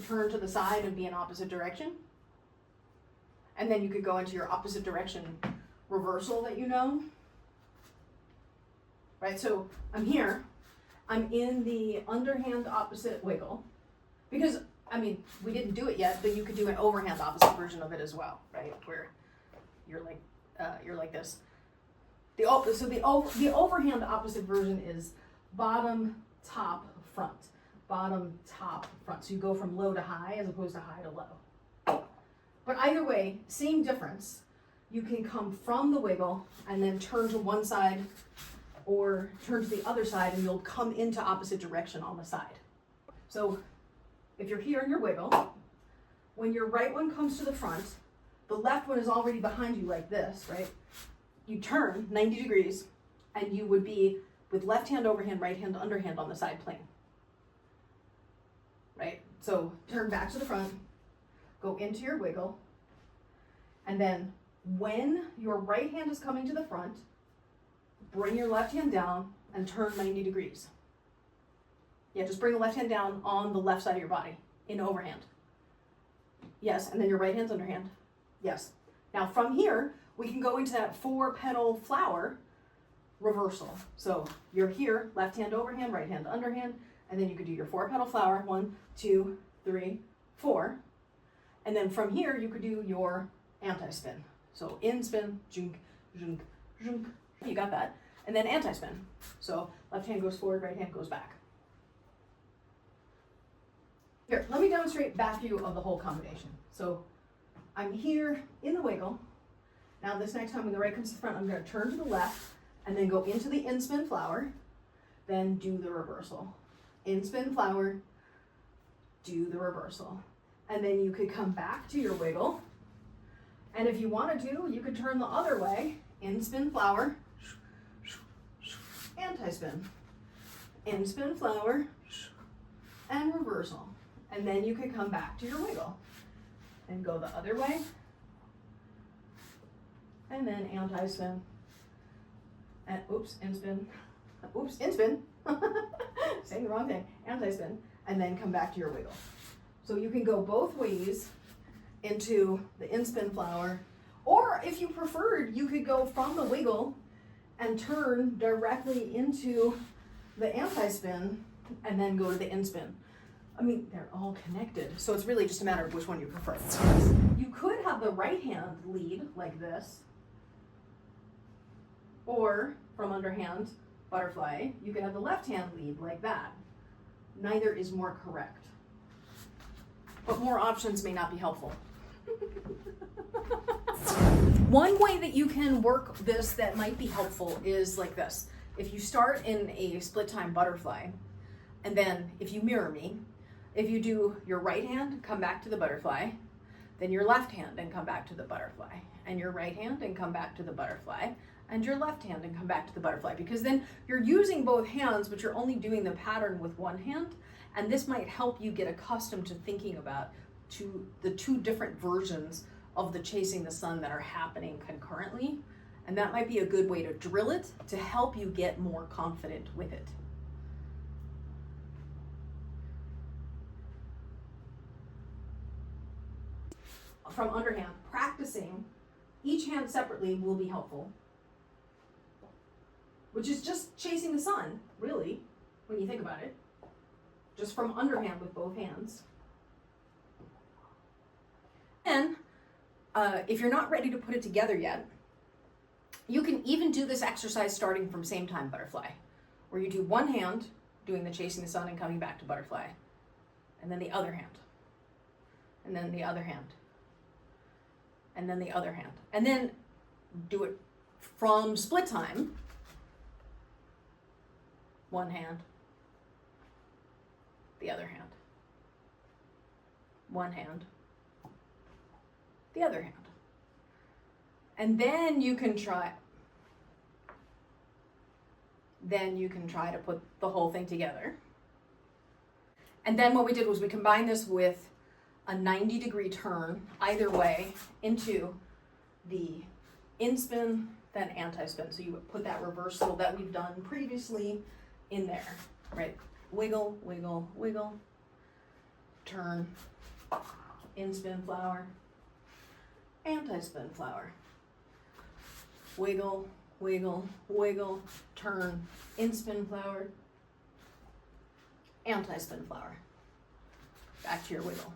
turn to the side and be in opposite direction. And then you could go into your opposite direction reversal that you know. Right, so I'm here, I'm in the underhand opposite wiggle, because, I mean, we didn't do it yet, but you could do an overhand opposite version of it as well, right, where you're like this. The overhand opposite version is bottom, top, front. Bottom, top, front. So you go from low to high as opposed to high to low. But either way, same difference. You can come from the wiggle and then turn to one side or turn to the other side, and you'll come into opposite direction on the side. So if you're here in your wiggle, when your right one comes to the front, the left one is already behind you like this, right? You turn 90 degrees and you would be with left hand overhand, right hand underhand on the side plane. Right? So turn back to the front, go into your wiggle, and then when your right hand is coming to the front, bring your left hand down and turn 90 degrees. Yeah, just bring the left hand down on the left side of your body in overhand. Yes, and then your right hand's underhand. Yes. Now from here, we can go into that 4-petal flower reversal. So you're here, left hand overhand, right hand underhand, and then you could do your 4-petal flower, 1, 2, 3, 4. And then from here, you could do your anti-spin. So in spin, junk, junk, junk. You got that. And then anti-spin. So left hand goes forward, right hand goes back. Here, let me demonstrate back view of the whole combination. So I'm here in the wiggle. Now this next time when the right comes to the front, I'm going to turn to the left and then go into the in-spin flower, then do the reversal. In-spin flower, do the reversal. And then you could come back to your wiggle. And if you wanted to, you could turn the other way, in-spin flower, anti-spin, in-spin flower, and reversal. And then you could come back to your wiggle and go the other way, and then anti-spin, and in-spin, in-spin, saying the wrong thing, anti-spin, and then come back to your wiggle. So you can go both ways into the in-spin flower, or if you preferred, you could go from the wiggle and turn directly into the anti-spin and then go to the in-spin. I mean, they're all connected, so it's really just a matter of which one you prefer. You could have the right hand lead like this, or from underhand butterfly, you could have the left hand lead like that. Neither is more correct, but more options may not be helpful. One way that you can work this that might be helpful is like this. If you start in a split time butterfly, and then if you mirror me, if you do your right hand, come back to the butterfly, then your left hand and come back to the butterfly, and your right hand and come back to the butterfly, and your left hand and come back to the butterfly, because then you're using both hands, but you're only doing the pattern with one hand, and this might help you get accustomed to thinking about the two different versions of the chasing the sun that are happening concurrently, and that might be a good way to drill it to help you get more confident with it. From underhand, practicing each hand separately will be helpful, which is just chasing the sun, really, when you think about it, just from underhand with both hands. And if you're not ready to put it together yet, you can even do this exercise starting from same time butterfly, where you do one hand doing the chasing the sun and coming back to butterfly, and then the other hand, and then the other hand, and then the other hand, and then do it from split time, one hand, the other hand, one hand, the other hand. And then you can try to put the whole thing together. And then what we did was we combined this with a 90-degree turn either way into the in-spin, then anti-spin. So you would put that reversal that we've done previously in there, right? Wiggle, wiggle, wiggle, turn, inspin flower, anti-spin flower. Wiggle, wiggle, wiggle, turn, inspin flower, anti-spin flower. Back to your wiggle.